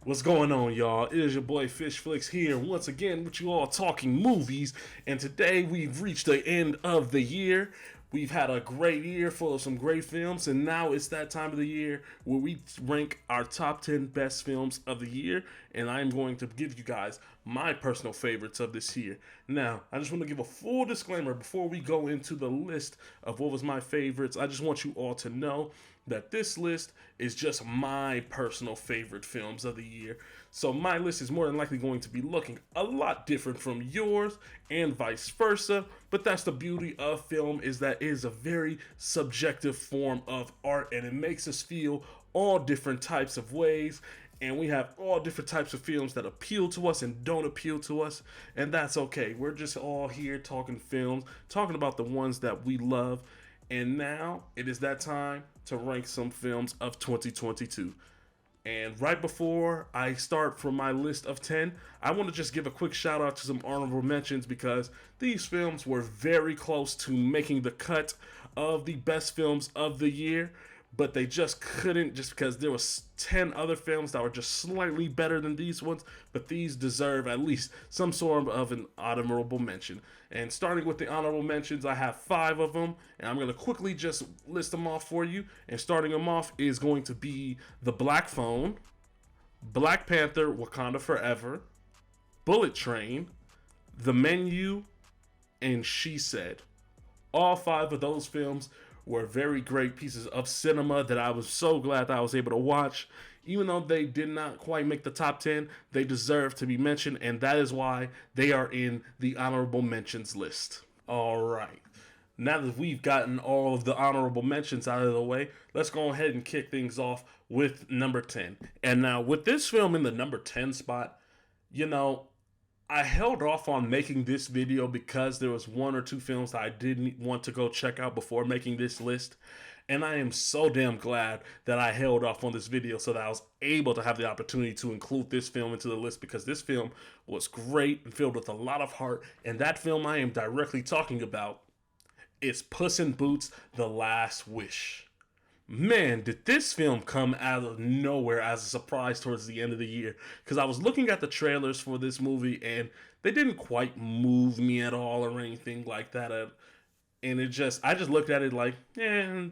What's going on, y'all? It is your boy Fish Flicks here once again with you all talking movies. And today we've reached the end of the year. We've had a great year full of some great films, and now it's that time of the year where we rank our top 10 best films of the year. And I'm going to give you guys my personal favorites of this year. Now, I just want to give a full disclaimer before we go into the list of what was my favorites. I just want you all to know that this list is just my personal favorite films of the year. So my list is more than likely going to be looking a lot different from yours and vice versa. But that's the beauty of film, is that it is a very subjective form of art, and it makes us feel all different types of ways. And we have all different types of films that appeal to us and don't appeal to us. And that's okay. We're just all here talking films, talking about the ones that we love. And now it is that time to rank some films of 2022. And right before I start from my list of 10, I want to just give a quick shout out to some honorable mentions, because these films were very close to making the cut of the best films of the year. But they just couldn't, just because there was 10 other films that were just slightly better than these ones. But these deserve at least some sort of an honorable mention. And starting with the honorable mentions, I have 5 of them, and I'm going to quickly just list them off for you. And starting them off is going to be The Black Phone, Black Panther: Wakanda Forever, Bullet Train, The Menu, and She Said. All 5 of those films were very great pieces of cinema that I was so glad that I was able to watch. Even though they did not quite make the top 10, they deserve to be mentioned, and that is why they are in the honorable mentions list. All right. Now that we've gotten all of the honorable mentions out of the way, let's go ahead and kick things off with number 10. And now, with this film in the number 10 spot, I held off on making this video because there was 1 or 2 films that I didn't want to go check out before making this list. And I am so damn glad that I held off on this video so that I was able to have the opportunity to include this film into the list, because this film was great and filled with a lot of heart. And that film I am directly talking about is Puss in Boots: The Last Wish. Man, did this film come out of nowhere as a surprise towards the end of the year. Because I was looking at the trailers for this movie, and they didn't quite move me at all or anything like that. And I just looked at it like,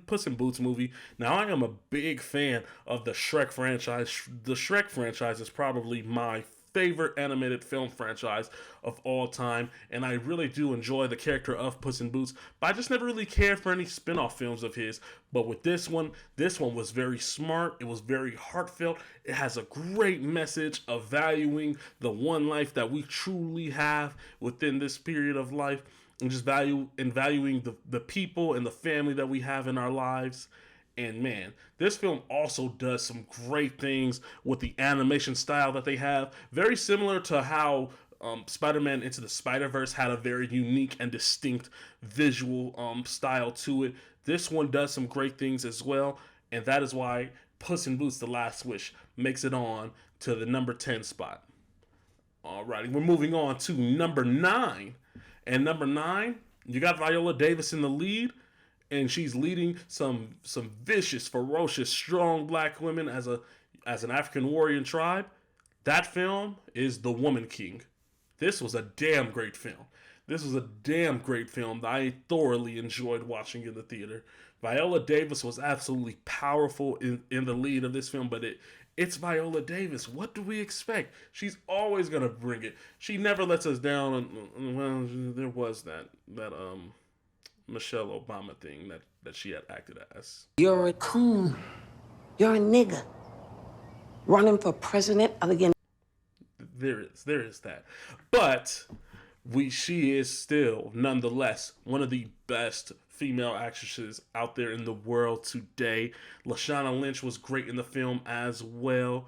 Puss in Boots movie. Now, I am a big fan of the Shrek franchise. The Shrek franchise is probably my favorite animated film franchise of all time, and I really do enjoy the character of Puss in Boots, but I just never really cared for any spin-off films of his. But with this one was very smart, it was very heartfelt, it has a great message of valuing the one life that we truly have within this period of life, and just valuing the people and the family that we have in our lives. And man, this film also does some great things with the animation style that they have. Very similar to how Spider-Man Into the Spider-Verse had a very unique and distinct visual style to it. This one does some great things as well. And that is why Puss in Boots: The Last Wish makes it on to the number 10 spot. Alrighty, we're moving on to number 9. And number 9, you got Viola Davis in the lead. And she's leading some vicious, ferocious, strong black women as an African warrior tribe. That film is The Woman King. This was a damn great film. This was a damn great film that I thoroughly enjoyed watching in the theater. Viola Davis was absolutely powerful in the lead of this film, but it's Viola Davis. What do we expect? She's always gonna bring it. She never lets us down. Well, there was that Michelle Obama thing that she had acted as. You're a coon. You're a nigga. Running for president of the United. There is that. But she is still, nonetheless, one of the best female actresses out there in the world today. Lashana Lynch was great in the film as well.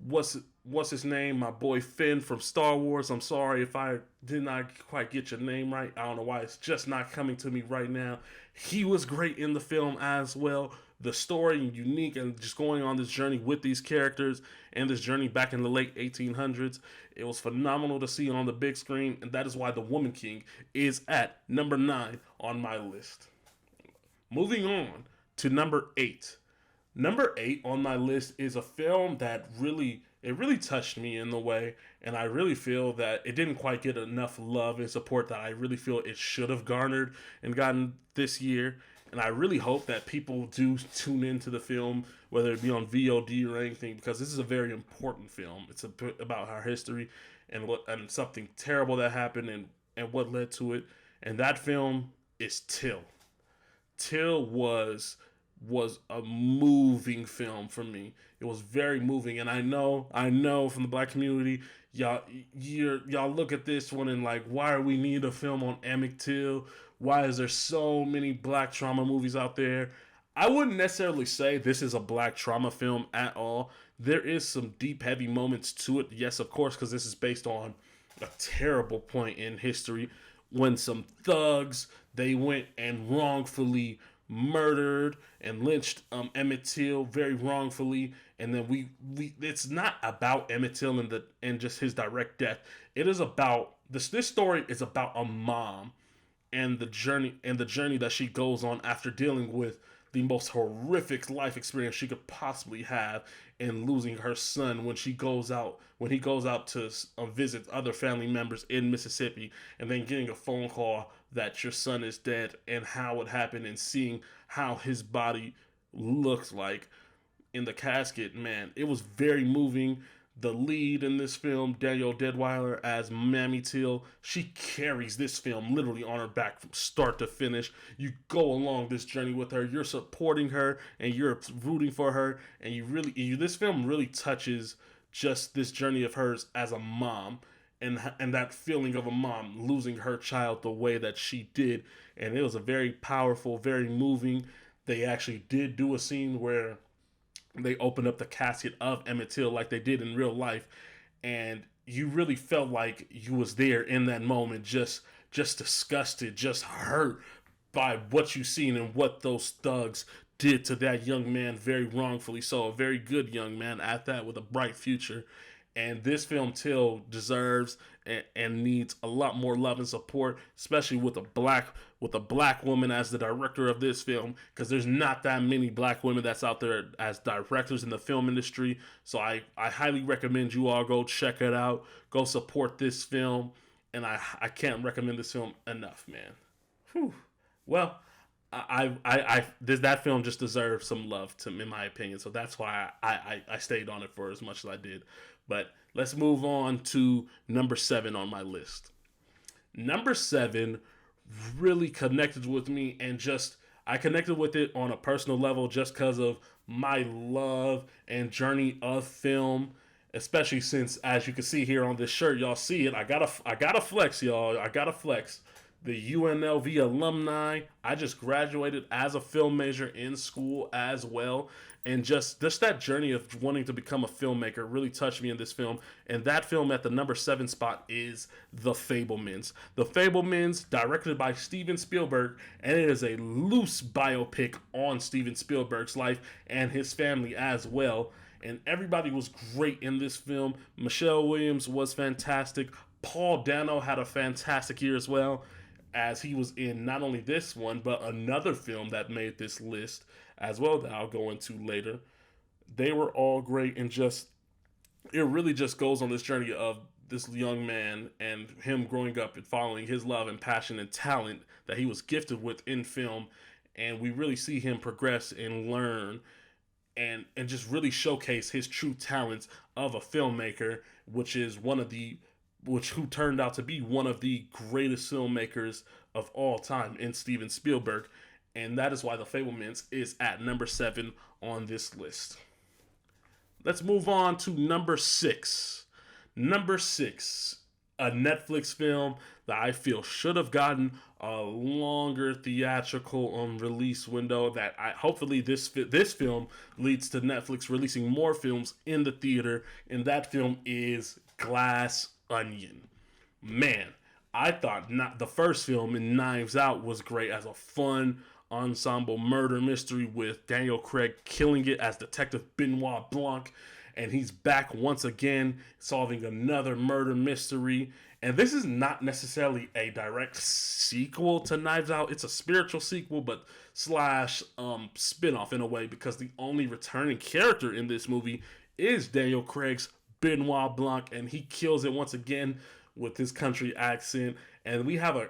What's his name? My boy Finn from Star Wars. I'm sorry if I did not quite get your name right. I don't know why it's just not coming to me right now. He was great in the film as well. The story unique, and just going on this journey with these characters and this journey back in the late 1800s. It was phenomenal to see on the big screen, and that is why The Woman King is at number 9 on my list. Moving on to number 8. Number 8 on my list is a film that really it really touched me in the way, and I really feel that it didn't quite get enough love and support that I really feel it should have garnered and gotten this year. And I really hope that people do tune into the film, whether it be on VOD or anything, because this is a very important film. It's about our history and something terrible that happened and what led to it. And that film is Till. Till was a moving film for me. It was very moving, and I know from the black community, y'all look at this one and like, why are we need a film on Emmett Till? Why is there so many black trauma movies out there? I wouldn't necessarily say this is a black trauma film at all. There is some deep, heavy moments to it. Yes, of course, because this is based on a terrible point in history when some thugs they went and wrongfully murdered and lynched Emmett Till very wrongfully, and then we it's not about Emmett Till and just his direct death. It is about this story is about a mom and the journey that she goes on after dealing with the most horrific life experience she could possibly have in losing her son when he goes out to visit other family members in Mississippi, and then getting a phone call that your son is dead and how it happened, and seeing how his body looks like in the casket. Man, it was very moving. The lead in this film, Danielle Deadwyler as Mammy Till, she carries this film literally on her back from start to finish. You go along this journey with her, you're supporting her, and you're rooting for her, and this film really touches just this journey of hers as a mom, and that feeling of a mom losing her child the way that she did. And it was a very powerful, very moving. They actually did do a scene where they opened up the casket of Emmett Till like they did in real life, and you really felt like you was there in that moment, just disgusted, just hurt by what you seen and what those thugs did to that young man very wrongfully. So a very good young man at that, with a bright future. And this film, Till, deserves and needs a lot more love and support, especially with a black woman as the director of this film, because there's not that many black women that's out there as directors in the film industry. So I highly recommend you all go check it out, go support this film, and I can't recommend this film enough, man. Whew. Well, that film just deserves some love, in my opinion. So that's why I stayed on it for as much as I did. But let's move on to number 7 on my list. Number 7 really connected with me, and I connected with it on a personal level just because of my love and journey of film, especially since, as you can see here on this shirt, y'all see it. I gotta flex, y'all. I gotta flex. The UNLV alumni. I just graduated as a film major in school as well. And just that journey of wanting to become a filmmaker really touched me in this film. And that film at the number 7 spot is The Fabelmans. The Fabelmans, directed by Steven Spielberg, and it is a loose biopic on Steven Spielberg's life and his family as well. And everybody was great in this film. Michelle Williams was fantastic. Paul Dano had a fantastic year as well, as he was in not only this one, but another film that made this list as well that I'll go into later. They were all great, and it really just goes on this journey of this young man and him growing up and following his love and passion and talent that he was gifted with in film. And we really see him progress and learn and just really showcase his true talents of a filmmaker, who turned out to be one of the greatest filmmakers of all time in Steven Spielberg. And that is why The Fabelmans is at number 7 on this list. Let's move on to number 6. Number 6, a Netflix film that I feel should have gotten a longer theatrical release window. Hopefully this film leads to Netflix releasing more films in the theater, and that film is Glass Onion. Man, I thought the first film in Knives Out was great as a fun ensemble murder mystery with Daniel Craig killing it as Detective Benoit Blanc, and he's back once again solving another murder mystery. And this is not necessarily a direct sequel to Knives Out. It's a spiritual sequel, but slash spin-off in a way, because the only returning character in this movie is Daniel Craig's Benoit Blanc, and he kills it once again with his country accent. And we have a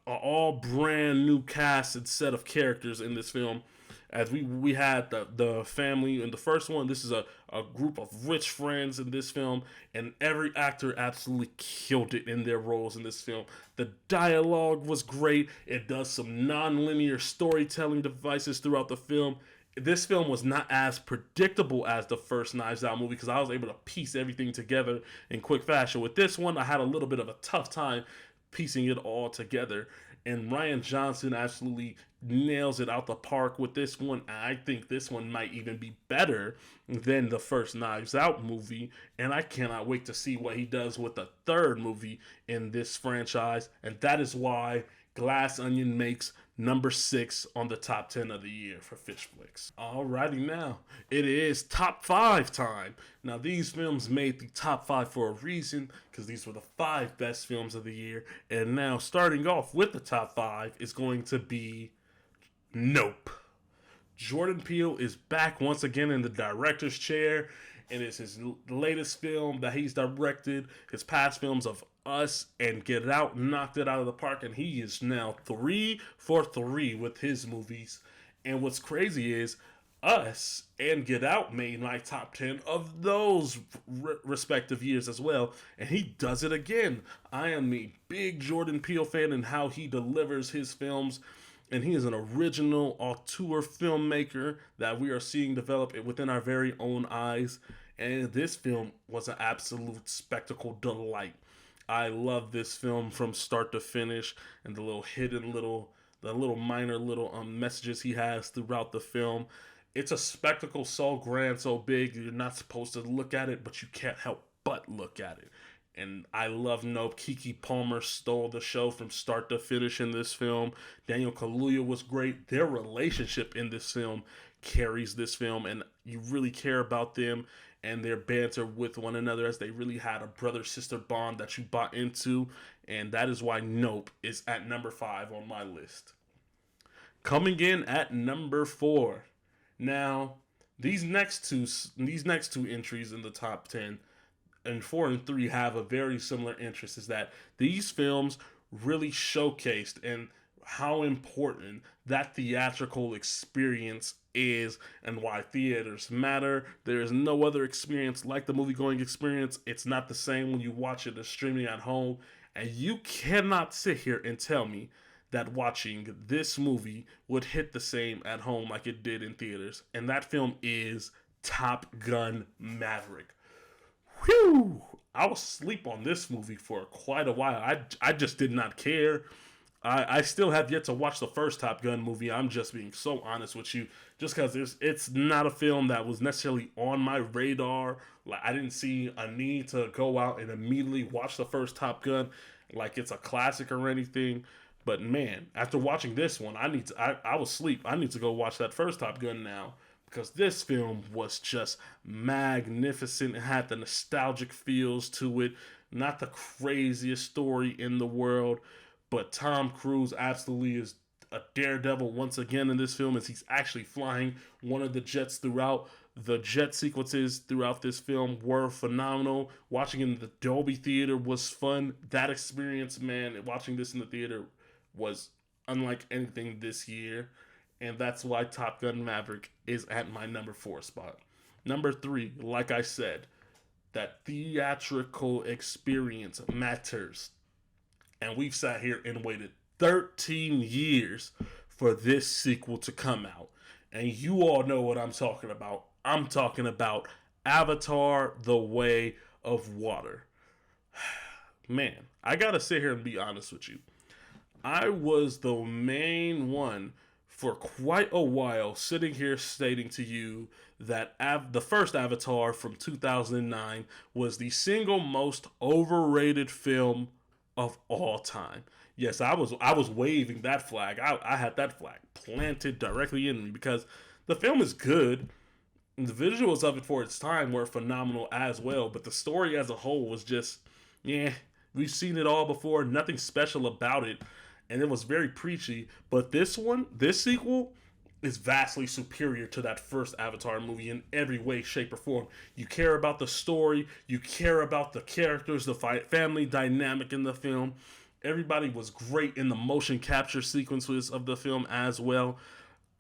all brand new cast and set of characters in this film. As we had the family in the first one, this is a group of rich friends in this film, and every actor absolutely killed it in their roles in this film. The dialogue was great. It does some non-linear storytelling devices throughout the film. This film was not as predictable as the first Knives Out movie because I was able to piece everything together in quick fashion. With this one, I had a little bit of a tough time piecing it all together. And Rian Johnson absolutely nails it out the park with this one. I think this one might even be better than the first Knives Out movie. And I cannot wait to see what he does with the third movie in this franchise. And that is why Glass Onion makes number 6 on the top 10 of the year for Fish Flicks. Alrighty, now it is top 5 time. Now these films made the top 5 for a reason, because these were the 5 best films of the year. And now starting off with the top 5 is going to be Nope. Jordan Peele is back once again in the director's chair, and it's his latest film that he's directed. His past films of Us and Get Out knocked it out of the park, and he is now 3 for 3 with his movies. And what's crazy is Us and Get Out made my top 10 of those respective years as well, and he does it again. I am a big Jordan Peele fan and how he delivers his films. And he is an original auteur filmmaker that we are seeing develop within our very own eyes. And this film was an absolute spectacle delight. I love this film from start to finish, and the little minor messages he has throughout the film. It's a spectacle so grand, so big, you're not supposed to look at it, but you can't help but look at it. And I love Nope. Keke Palmer stole the show from start to finish in this film. Daniel Kaluuya was great. Their relationship in this film carries this film, and you really care about them and their banter with one another, as they really had a brother-sister bond that you bought into. And that is why Nope is at number 5 on my list. Coming in at number 4. Now, these next two entries in the top 10, and 4 and 3 have a very similar interest, is that these films really showcased and how important that theatrical experience is and why theaters matter. There is no other experience like the movie-going experience. It's not the same when you watch it streaming at home, and you cannot sit here and tell me that watching this movie would hit the same at home like it did in theaters. And that film is Top Gun Maverick. Whew! I was asleep on this movie for quite a while. I just did not care. I still have yet to watch the first Top Gun movie. I'm just being so honest with you. Just because it's not a film that was necessarily on my radar. Like, I didn't see a need to go out and immediately watch the first Top Gun like it's a classic or anything. But man, after watching this one, I was asleep. I need to go watch that first Top Gun now, because this film was just magnificent. It had the nostalgic feels to it. Not the craziest story in the world, but Tom Cruise absolutely is a daredevil once again in this film, as he's actually flying one of the jets throughout. The jet sequences throughout this film were phenomenal. Watching in the Dolby Theater was fun. That experience, man, watching this in the theater was unlike anything this year. And that's why Top Gun Maverick is at my number 4 spot. Number 3, like I said, that theatrical experience matters. And we've sat here and waited 13 years for this sequel to come out. And you all know what I'm talking about. I'm talking about Avatar: The Way of Water. Man, I gotta sit here and be honest with you. I was the main one for quite a while sitting here stating to you that the first Avatar from 2009 was the single most overrated film of all time. Yes, I was waving that flag. I had that flag planted directly in me, because the film is good. The visuals of it for its time were phenomenal as well, but the story as a whole was just, yeah, we've seen it all before, nothing special about it. And it was very preachy. But this sequel, is vastly superior to that first Avatar movie in every way, shape, or form. You care about the story, you care about the characters, the family dynamic in the film. Everybody was great in the motion capture sequences of the film as well.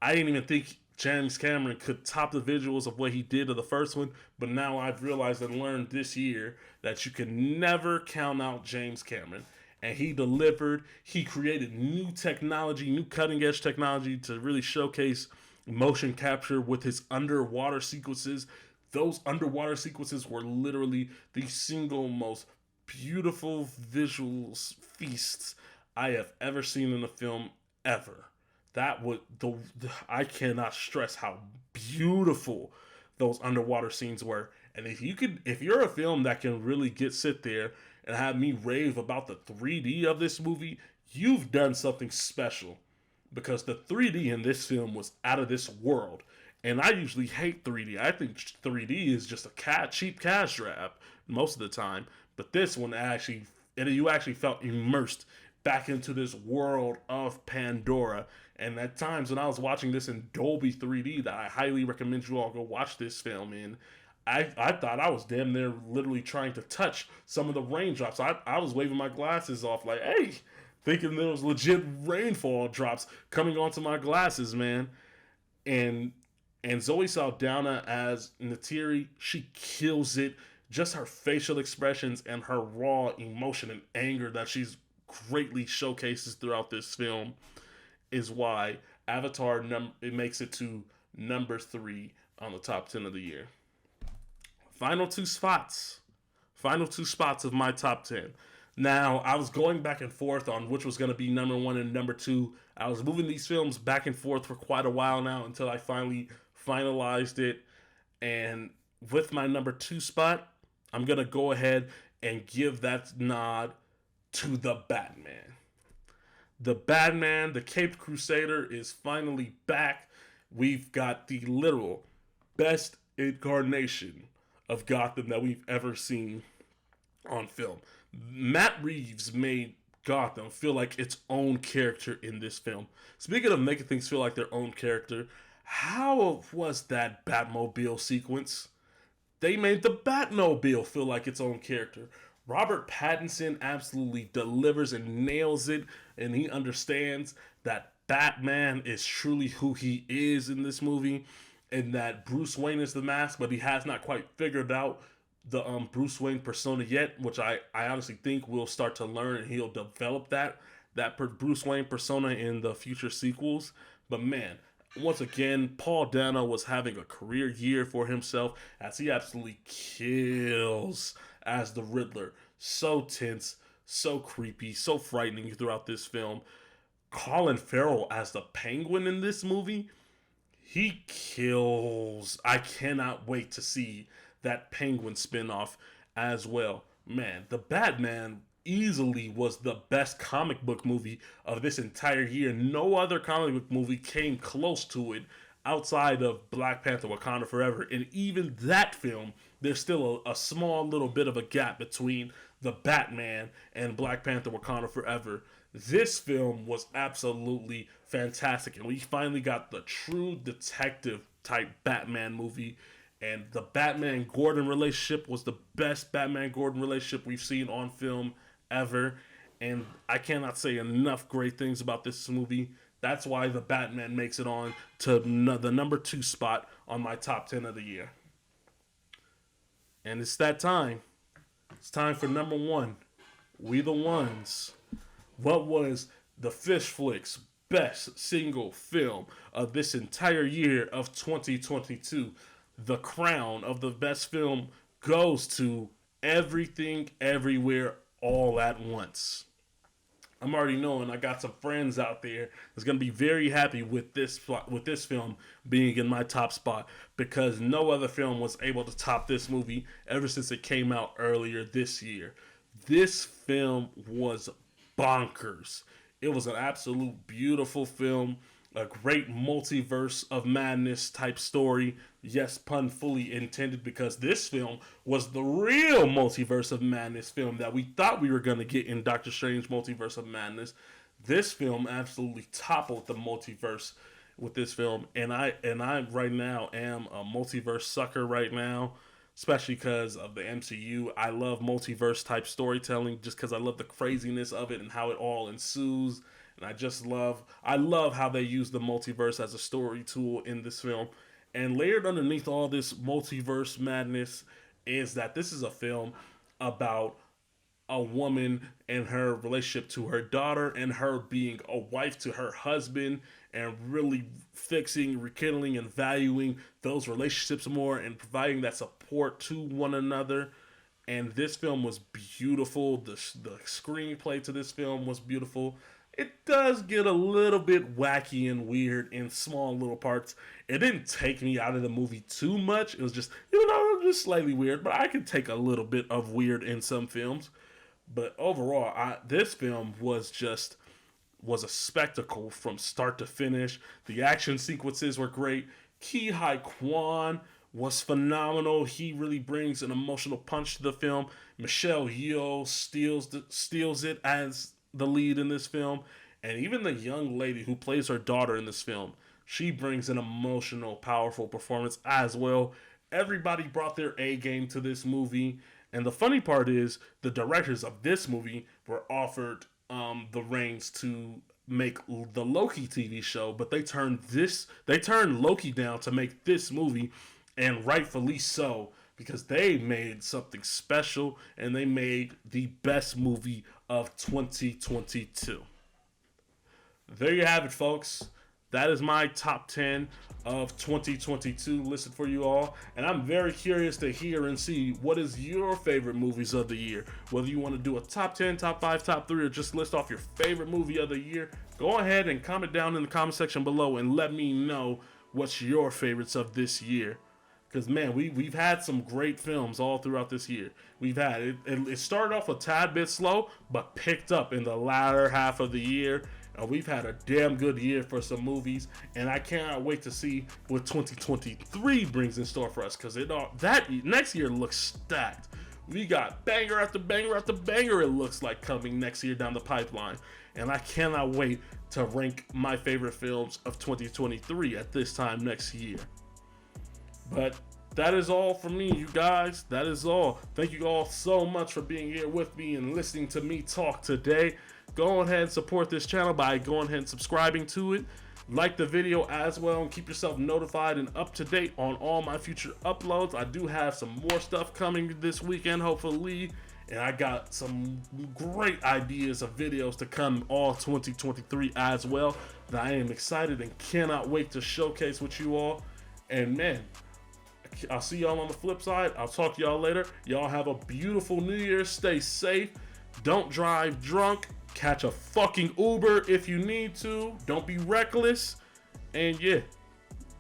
I didn't even think James Cameron could top the visuals of what he did to the first one, but now I've realized and learned this year that you can never count out James Cameron. And he delivered. He created new technology, new cutting edge technology to really showcase motion capture with his underwater sequences. Those underwater sequences were literally the single most beautiful visuals feasts I have ever seen in a film ever. That would I cannot stress how beautiful those underwater scenes were. And if you're a film that can really sit there and have me rave about the 3D of this movie, you've done something special. Because the 3D in this film was out of this world. And I usually hate 3D. I think 3D is just a cheap cash grab most of the time. But this one you actually felt immersed back into this world of Pandora. And at times when I was watching this in Dolby 3D, that I highly recommend you all go watch this film in, I thought I was damn near literally trying to touch some of the raindrops. I was waving my glasses off like, hey, thinking there was legit rainfall drops coming onto my glasses, man. And Zoe Saldana as Neytiri, she kills it. Just her facial expressions and her raw emotion and anger that she's greatly showcases throughout this film is why Avatar it makes it to number 3 on the top 10 of the year. Final two spots of my top 10. Now, I was going back and forth on which was going to be number 1 and number 2. I was moving these films back and forth for quite a while now until I finally finalized it. And with my number 2 spot, I'm going to go ahead and give that nod to The Batman. The Batman, the Caped Crusader, is finally back. We've got the literal best incarnation of Gotham that we've ever seen on film. Matt Reeves made Gotham feel like its own character in this film. Speaking of making things feel like their own character, how was that Batmobile sequence? They made the Batmobile feel like its own character. Robert Pattinson absolutely delivers and nails it, and he understands that Batman is truly who he is in this movie, and that Bruce Wayne is the mask, but he has not quite figured out the Bruce Wayne persona yet, which I honestly think we'll start to learn, and he'll develop that Bruce Wayne persona in the future sequels. But man, once again, Paul Dano was having a career year for himself as he absolutely kills as the Riddler. So tense, so creepy, so frightening throughout this film. Colin Farrell as the Penguin in this movie, he kills. I cannot wait to see that Penguin spinoff as well. Man, The Batman easily was the best comic book movie of this entire year. No other comic book movie came close to it outside of Black Panther Wakanda Forever. And even that film, there's still a small little bit of a gap between The Batman and Black Panther Wakanda Forever. This film was absolutely fantastic, and we finally got the true detective type Batman movie. And the Batman-Gordon relationship was the best Batman-Gordon relationship we've seen on film ever. And I cannot say enough great things about this movie. That's why The Batman makes it on to the number 2 spot on my top 10 of the year. And it's that time. It's time for number 1. We the Ones. What was the Fish Flicks best single film of this entire year of 2022? The crown of the best film goes to Everything Everywhere All at Once. I'm already knowing I got some friends out there that's going to be very happy with this film being in my top spot, because no other film was able to top this movie ever since it came out earlier this year. This film was bonkers. It was an absolute beautiful film, a great multiverse of madness type story. Yes, pun fully intended, because this film was the real multiverse of madness film that we thought we were going to get in Doctor Strange Multiverse of Madness. This film absolutely toppled the multiverse with this film, and I right now am a multiverse sucker right now, especially because of the MCU. I love multiverse type storytelling just because I love the craziness of it and how it all ensues. And I love how they use the multiverse as a story tool in this film. And layered underneath all this multiverse madness is that this is a film about a woman and her relationship to her daughter and her being a wife to her husband and really fixing, rekindling, and valuing those relationships more and providing that support to one another. And this film was beautiful. The screenplay to this film was beautiful. It does get a little bit wacky and weird in small little parts. It didn't take me out of the movie too much. It was just, just slightly weird. But I can take a little bit of weird in some films. But overall, this film was a spectacle from start to finish. The action sequences were great. Ki Hai Kwan was phenomenal. He really brings an emotional punch to the film. Michelle Yeoh steals it as the lead in this film. And even the young lady who plays her daughter in this film, she brings an emotional, powerful performance as well. Everybody brought their A game to this movie. And the funny part is, the directors of this movie were offered the reins to make the Loki TV show, but they turned Loki down to make this movie, and rightfully so, because they made something special and they made the best movie of 2022. There you have it, folks. That is my top 10 of 2022 listed for you all. And I'm very curious to hear and see what is your favorite movies of the year. Whether you want to do a top 10, top 5, top 3, or just list off your favorite movie of the year, go ahead and comment down in the comment section below and let me know what's your favorites of this year. Because, man, we've had some great films all throughout this year. It started off a tad bit slow, but picked up in the latter half of the year. We've had a damn good year for some movies, and I cannot wait to see what 2023 brings in store for us, because that next year looks stacked. We got banger after banger after banger, it looks like, coming next year down the pipeline, and I cannot wait to rank my favorite films of 2023 at this time next year. But that is all from me, you guys. That is all. Thank you all so much for being here with me and listening to me talk today. Go ahead and support this channel by going ahead and subscribing to it. Like the video as well, and keep yourself notified and up to date on all my future uploads. I do have some more stuff coming this weekend, hopefully. And I got some great ideas of videos to come all 2023 as well, that I am excited and cannot wait to showcase with you all. And man, I'll see y'all on the flip side. I'll talk to y'all later. Y'all have a beautiful New Year. Stay safe. Don't drive drunk. Catch a fucking Uber if you need to. Don't be reckless. And yeah,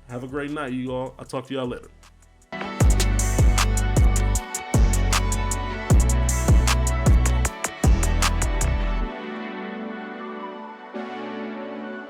have a great night, you all. I'll talk to y'all later.